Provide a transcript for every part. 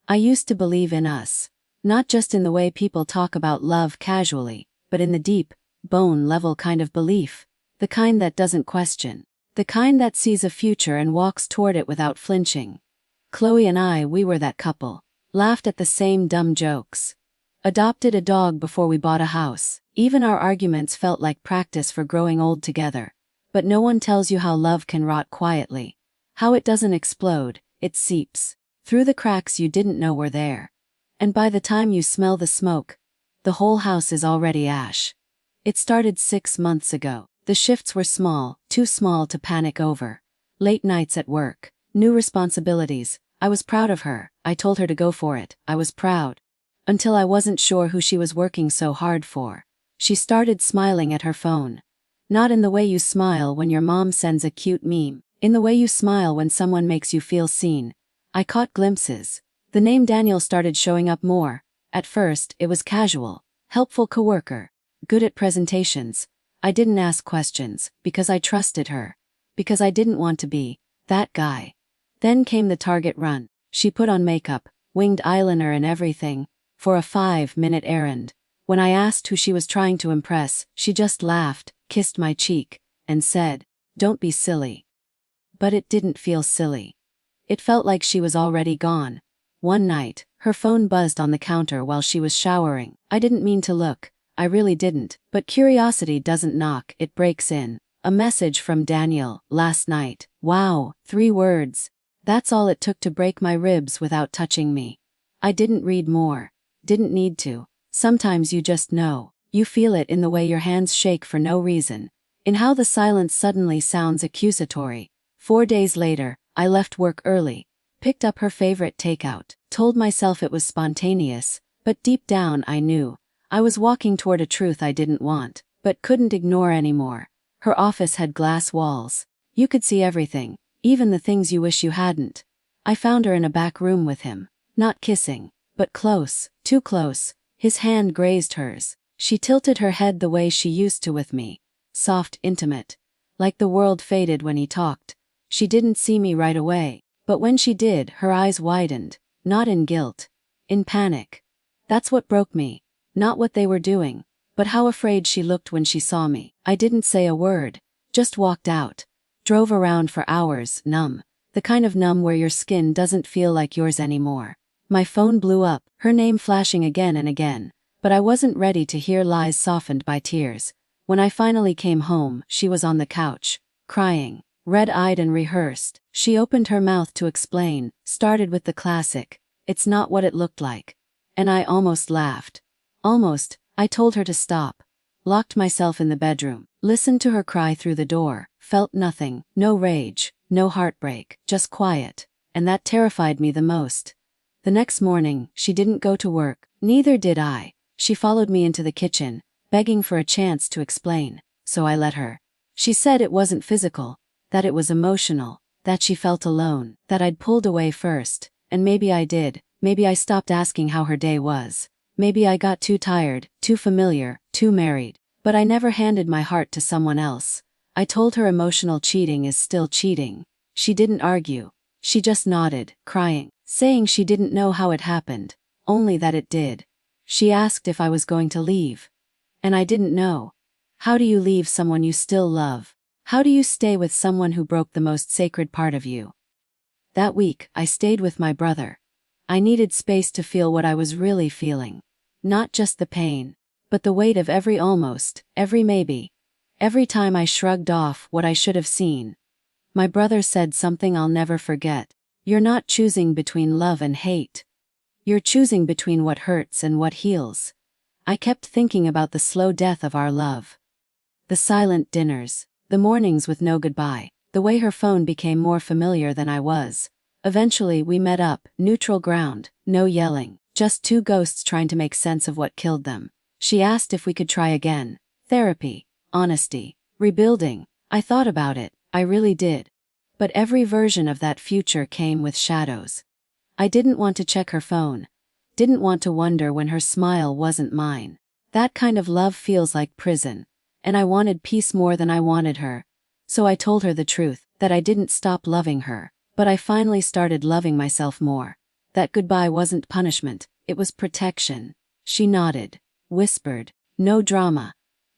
I used to believe in us. Not just in the way people talk about love casually, but in the deep, bone-level kind of belief. The kind that doesn't question. The kind that sees a future and walks toward it without flinching. Chloe and I, we were that couple. Laughed at the same dumb jokes. Adopted a dog before we bought a house. Even our arguments felt like practice for growing old together. But no one tells you how love can rot quietly. How it doesn't explode, it seeps through the cracks you didn't know were there. And by the time you smell the smoke, the whole house is already ash. It started 6 months ago. The shifts were small, too small to panic over. Late nights at work, new responsibilities. I was proud of her. I told her to go for it. I was proud. Until I wasn't sure who she was working so hard for. She started smiling at her phone. Not in the way you smile when your mom sends a cute meme. In the way you smile when someone makes you feel seen. I caught glimpses. The name Daniel started showing up more. At first, it was casual. Helpful coworker. Good at presentations. I didn't ask questions, because I trusted her. Because I didn't want to be that guy. Then came the Target run. She put on makeup, winged eyeliner and everything, for a 5-minute errand. When I asked who she was trying to impress, she just laughed, kissed my cheek, and said, "Don't be silly." But it didn't feel silly. It felt like she was already gone. One night, her phone buzzed on the counter while she was showering. I didn't mean to look. I really didn't. But curiosity doesn't knock, it breaks in. A message from Daniel, last night. Wow, 3 words. That's all it took to break my ribs without touching me. I didn't read more. Didn't need to. Sometimes you just know. You feel it in the way your hands shake for no reason. In how the silence suddenly sounds accusatory. 4 days later, I left work early. Picked up her favorite takeout. Told myself it was spontaneous, but deep down I knew. I was walking toward a truth I didn't want, but couldn't ignore anymore. Her office had glass walls. You could see everything, even the things you wish you hadn't. I found her in a back room with him. Not kissing, but close, too close. His hand grazed hers. She tilted her head the way she used to with me. Soft, intimate. Like the world faded when he talked. She didn't see me right away, but when she did, her eyes widened. Not in guilt. In panic. That's what broke me. Not what they were doing, but how afraid she looked when she saw me. I didn't say a word. Just walked out. Drove around for hours, numb. The kind of numb where your skin doesn't feel like yours anymore. My phone blew up, her name flashing again and again. But I wasn't ready to hear lies softened by tears. When I finally came home, she was on the couch, crying, red-eyed and rehearsed. She opened her mouth to explain, started with the classic, "It's not what it looked like." And I almost laughed. Almost. I told her to stop. Locked myself in the bedroom. Listened to her cry through the door. Felt nothing. No rage. No heartbreak. Just quiet. And that terrified me the most. The next morning, she didn't go to work. Neither did I. She followed me into the kitchen, begging for a chance to explain. So I let her. She said it wasn't physical. That it was emotional. That she felt alone. That I'd pulled away first. And maybe I did. Maybe I stopped asking how her day was. Maybe I got too tired, too familiar, too married. But I never handed my heart to someone else. I told her emotional cheating is still cheating. She didn't argue. She just nodded, crying, saying she didn't know how it happened, only that it did. She asked if I was going to leave. And I didn't know. How do you leave someone you still love? How do you stay with someone who broke the most sacred part of you? That week, I stayed with my brother. I needed space to feel what I was really feeling. Not just the pain, but the weight of every almost, every maybe. Every time I shrugged off what I should have seen. My brother said something I'll never forget. You're not choosing between love and hate. You're choosing between what hurts and what heals. I kept thinking about the slow death of our love. The silent dinners, the mornings with no goodbye, the way her phone became more familiar than I was. Eventually we met up, neutral ground, no yelling, just 2 ghosts trying to make sense of what killed them. She asked if we could try again. Therapy, honesty, rebuilding. I thought about it, I really did. But every version of that future came with shadows. I didn't want to check her phone. Didn't want to wonder when her smile wasn't mine. That kind of love feels like prison. And I wanted peace more than I wanted her. So I told her the truth, that I didn't stop loving her. But I finally started loving myself more. That goodbye wasn't punishment, it was protection. She nodded, whispered, "No drama.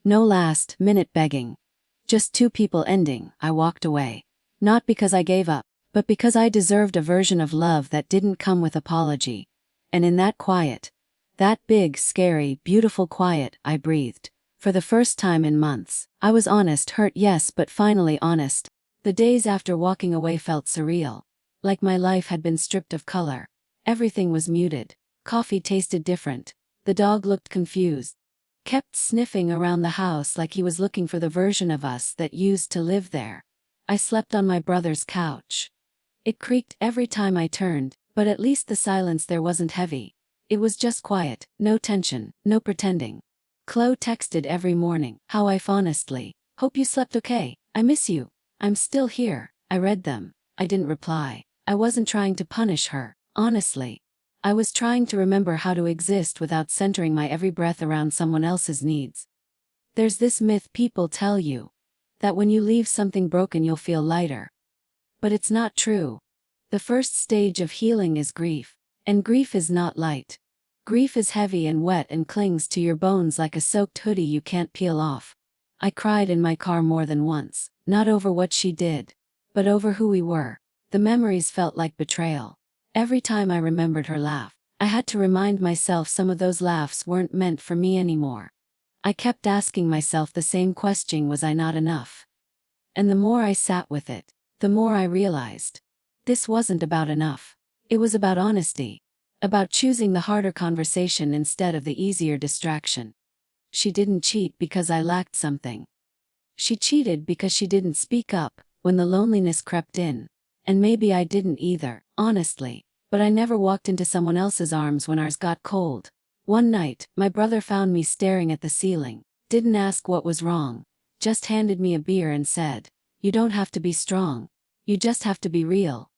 No last-minute begging. Just two people ending." I walked away. Not because I gave up, but because I deserved a version of love that didn't come with apology. And in that quiet, that big, scary, beautiful quiet, I breathed. For the first time in months. I was honest, hurt, yes, but finally honest. The days after walking away felt surreal. Like my life had been stripped of color. Everything was muted. Coffee tasted different. The dog looked confused. Kept sniffing around the house like he was looking for the version of us that used to live there. I slept on my brother's couch. It creaked every time I turned, but at least the silence there wasn't heavy. It was just quiet, no tension, no pretending. Chloe texted every morning, "How I honestly. Hope you slept okay. I miss you. I'm still here." I read them. I didn't reply. I wasn't trying to punish her, honestly. I was trying to remember how to exist without centering my every breath around someone else's needs. There's this myth people tell you, that when you leave something broken you'll feel lighter. But it's not true. The first stage of healing is grief. And grief is not light. Grief is heavy and wet and clings to your bones like a soaked hoodie you can't peel off. I cried in my car more than once, not over what she did, but over who we were. The memories felt like betrayal. Every time I remembered her laugh, I had to remind myself some of those laughs weren't meant for me anymore. I kept asking myself the same question: was I not enough? And the more I sat with it, the more I realized. This wasn't about enough. It was about honesty. About choosing the harder conversation instead of the easier distraction. She didn't cheat because I lacked something. She cheated because she didn't speak up when the loneliness crept in. And maybe I didn't either, honestly. But I never walked into someone else's arms when ours got cold. One night, my brother found me staring at the ceiling, didn't ask what was wrong, just handed me a beer and said, "You don't have to be strong. You just have to be real."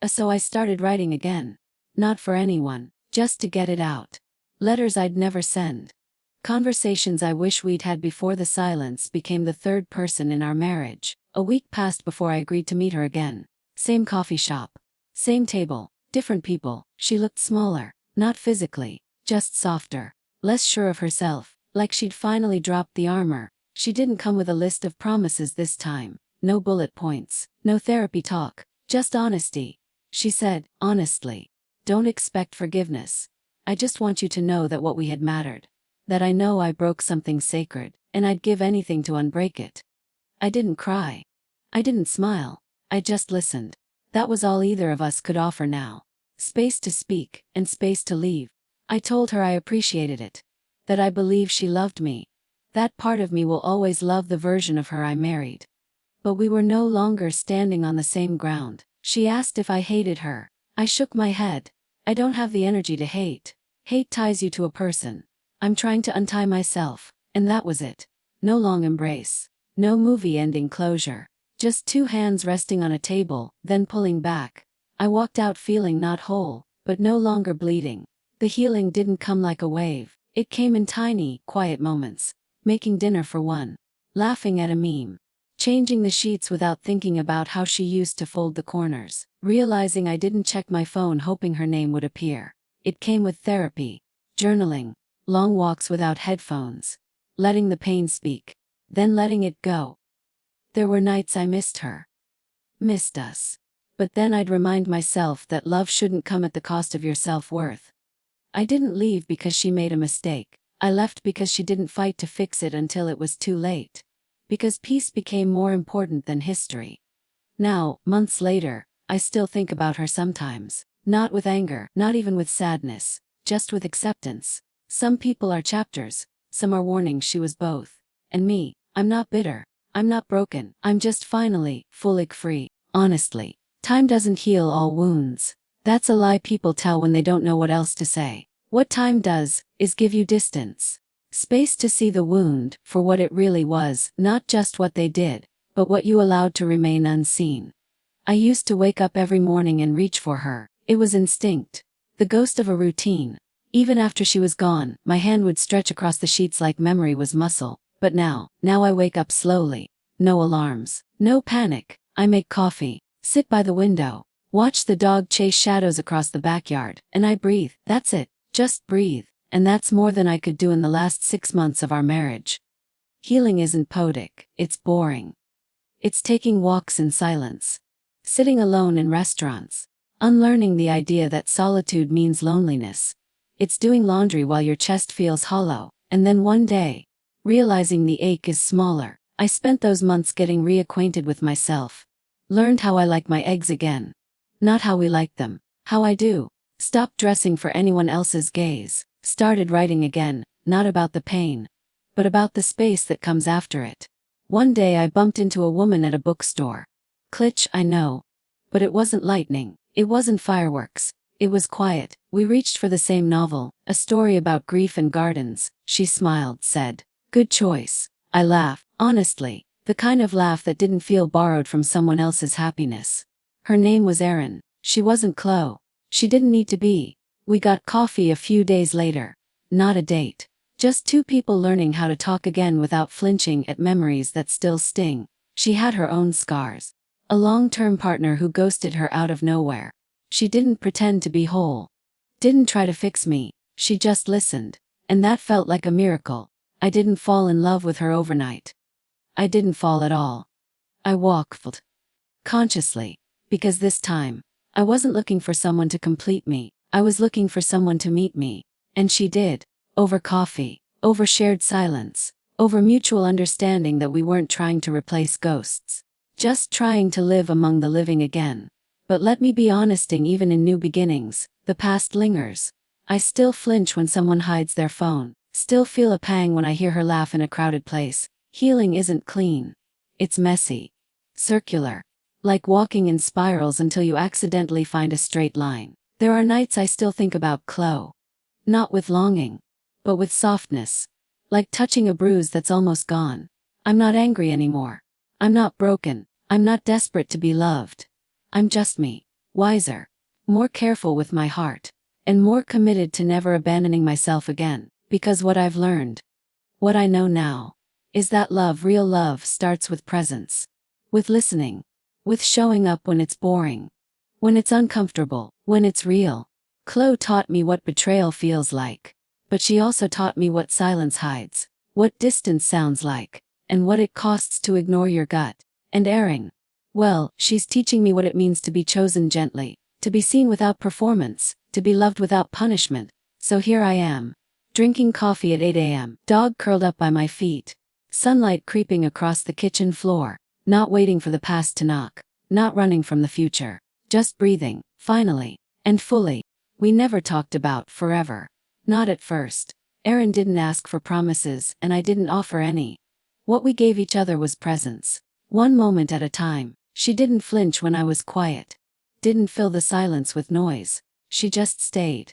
So I started writing again. Not for anyone, just to get it out. Letters I'd never send. Conversations I wish we'd had before the silence became the third person in our marriage. A week passed before I agreed to meet her again. Same coffee shop. Same table, different people. She looked smaller, not physically, just softer, less sure of herself, like she'd finally dropped the armor. She didn't come with a list of promises this time. No bullet points, no therapy talk, just honesty. She said, honestly, "Don't expect forgiveness. I just want you to know that what we had mattered. That I know I broke something sacred, and I'd give anything to unbreak it." I didn't cry. I didn't smile. I just listened. That was all either of us could offer now. Space to speak, and space to leave. I told her I appreciated it. That I believe she loved me. That part of me will always love the version of her I married. But we were no longer standing on the same ground. She asked if I hated her. I shook my head. I don't have the energy to hate. Hate ties you to a person. I'm trying to untie myself, and that was it. No long embrace. No movie-ending closure. Just two hands resting on a table, then pulling back. I walked out feeling not whole, but no longer bleeding. The healing didn't come like a wave. It came in tiny, quiet moments. Making dinner for one. Laughing at a meme. Changing the sheets without thinking about how she used to fold the corners. Realizing I didn't check my phone hoping her name would appear. It came with therapy. Journaling. Long walks without headphones. Letting the pain speak. Then letting it go. There were nights I missed her. Missed us. But then I'd remind myself that love shouldn't come at the cost of your self-worth. I didn't leave because she made a mistake. I left because she didn't fight to fix it until it was too late. Because peace became more important than history. Now, months later, I still think about her sometimes. Not with anger, not even with sadness, just with acceptance. Some people are chapters, some are warnings. She was both. And me, I'm not bitter. I'm not broken. I'm just finally, fully free. Honestly, time doesn't heal all wounds. That's a lie people tell when they don't know what else to say. What time does, is give you distance. Space to see the wound for what it really was, not just what they did, but what you allowed to remain unseen. I used to wake up every morning and reach for her. It was instinct. The ghost of a routine. Even after she was gone, my hand would stretch across the sheets like memory was muscle. But now I wake up slowly. No alarms. No panic. I make coffee. Sit by the window. Watch the dog chase shadows across the backyard, and I breathe. That's it. Just breathe. And that's more than I could do in the last 6 months of our marriage. Healing isn't poetic, it's boring. It's taking walks in silence. Sitting alone in restaurants. Unlearning the idea that solitude means loneliness. It's doing laundry while your chest feels hollow, and then one day, realizing the ache is smaller. I spent those months getting reacquainted with myself. Learned how I like my eggs again. Not how we like them, how I do. Stopped dressing for anyone else's gaze. Started writing again, not about the pain, but about the space that comes after it. One day I bumped into a woman at a bookstore. Klitsch, I know. But it wasn't lightning, it wasn't fireworks, it was quiet. We reached for the same novel, a story about grief and gardens. She smiled, said, "Good choice." I laughed, honestly, the kind of laugh that didn't feel borrowed from someone else's happiness. Her name was Erin. She wasn't Chloe. She didn't need to be. We got coffee a few days later. Not a date. Just two people learning how to talk again without flinching at memories that still sting. She had her own scars. A long-term partner who ghosted her out of nowhere. She didn't pretend to be whole. Didn't try to fix me. She just listened. And that felt like a miracle. I didn't fall in love with her overnight. I didn't fall at all. I walked. Consciously. Because this time, I wasn't looking for someone to complete me. I was looking for someone to meet me. And she did. Over coffee. Over shared silence. Over mutual understanding that we weren't trying to replace ghosts. Just trying to live among the living again. But let me be honest, even in new beginnings, the past lingers. I still flinch when someone hides their phone. Still feel a pang when I hear her laugh in a crowded place. Healing isn't clean. It's messy. Circular. Like walking in spirals until you accidentally find a straight line. There are nights I still think about Chloe. Not with longing, but with softness. Like touching a bruise that's almost gone. I'm not angry anymore. I'm not broken. I'm not desperate to be loved. I'm just me. Wiser. More careful with my heart. And more committed to never abandoning myself again. Because what I've learned, what I know now, is that love, real love, starts with presence. With listening. With showing up when it's boring. When it's uncomfortable. When it's real. Chloe taught me what betrayal feels like. But she also taught me what silence hides. What distance sounds like. And what it costs to ignore your gut. And Erin. Well, she's teaching me what it means to be chosen gently. To be seen without performance. To be loved without punishment. So here I am. Drinking coffee at 8 a.m. Dog curled up by my feet. Sunlight creeping across the kitchen floor. Not waiting for the past to knock. Not running from the future. Just breathing, finally. And fully. We never talked about forever. Not at first. Erin didn't ask for promises, and I didn't offer any. What we gave each other was presence. One moment at a time. She didn't flinch when I was quiet. Didn't fill the silence with noise. She just stayed.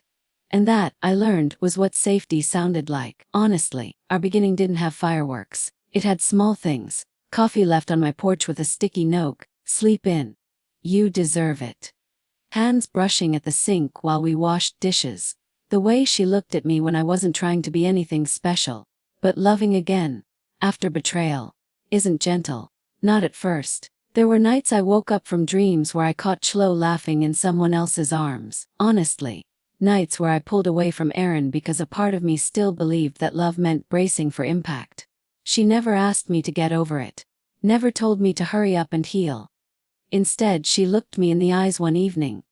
And that, I learned, was what safety sounded like. Honestly, our beginning didn't have fireworks. It had small things. Coffee left on my porch with a sticky note. Sleep in. You deserve it. Hands brushing at the sink while we washed dishes. The way she looked at me when I wasn't trying to be anything special. But loving again. After betrayal. Isn't gentle. Not at first. There were nights I woke up from dreams where I caught Chloe laughing in someone else's arms. Honestly. Nights where I pulled away from Erin because a part of me still believed that love meant bracing for impact. She never asked me to get over it. Never told me to hurry up and heal. Instead, she looked me in the eyes one evening.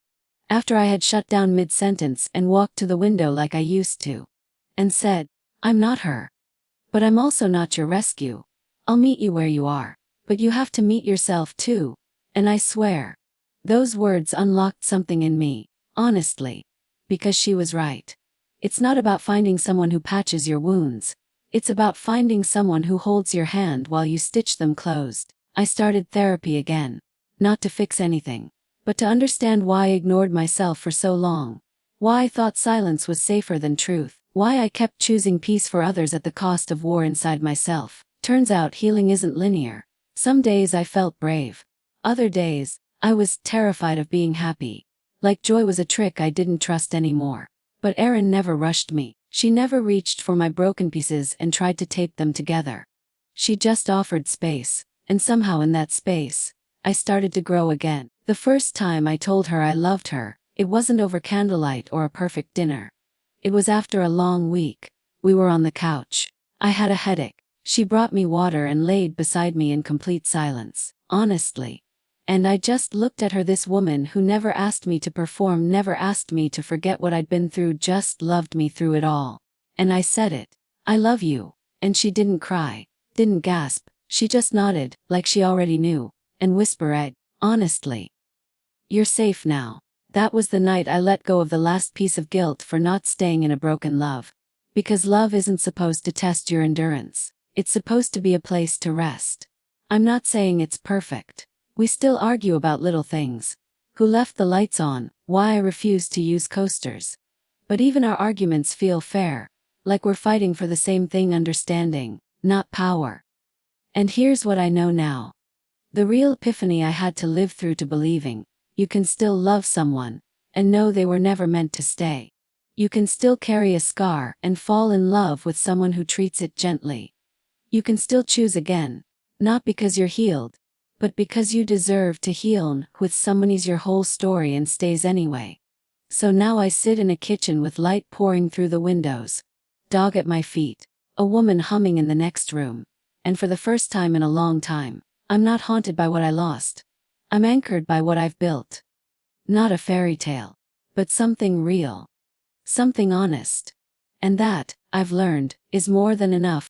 After I had shut down mid-sentence and walked to the window like I used to. And said, "I'm not her. But I'm also not your rescue. I'll meet you where you are. But you have to meet yourself too." And I swear. Those words unlocked something in me. Honestly. Because she was right. It's not about finding someone who patches your wounds. It's about finding someone who holds your hand while you stitch them closed. I started therapy again. Not to fix anything. But to understand why I ignored myself for so long. Why I thought silence was safer than truth. Why I kept choosing peace for others at the cost of war inside myself. Turns out healing isn't linear. Some days I felt brave. Other days, I was terrified of being happy. Like joy was a trick I didn't trust anymore. But Erin never rushed me. She never reached for my broken pieces and tried to tape them together. She just offered space. And somehow in that space, I started to grow again. The first time I told her I loved her, it wasn't over candlelight or a perfect dinner. It was after a long week. We were on the couch. I had a headache. She brought me water and laid beside me in complete silence, honestly. And I just looked at her, this woman who never asked me to perform, never asked me to forget what I'd been through, just loved me through it all. And I said it. I love you. And she didn't cry, didn't gasp, she just nodded, like she already knew, and whispered, honestly, you're safe now. That was the night I let go of the last piece of guilt for not staying in a broken love. Because love isn't supposed to test your endurance. It's supposed to be a place to rest. I'm not saying it's perfect. We still argue about little things. Who left the lights on, why I refused to use coasters. But even our arguments feel fair. Like we're fighting for the same thing, understanding, not power. And here's what I know now. The real epiphany I had to live through to believing. You can still love someone, and know they were never meant to stay. You can still carry a scar and fall in love with someone who treats it gently. You can still choose again, not because you're healed, but because you deserve to heal with someone who's your whole story and stays anyway. So now I sit in a kitchen with light pouring through the windows, dog at my feet, a woman humming in the next room, and for the first time in a long time, I'm not haunted by what I lost. I'm anchored by what I've built. Not a fairy tale, but something real. Something honest. And that, I've learned, is more than enough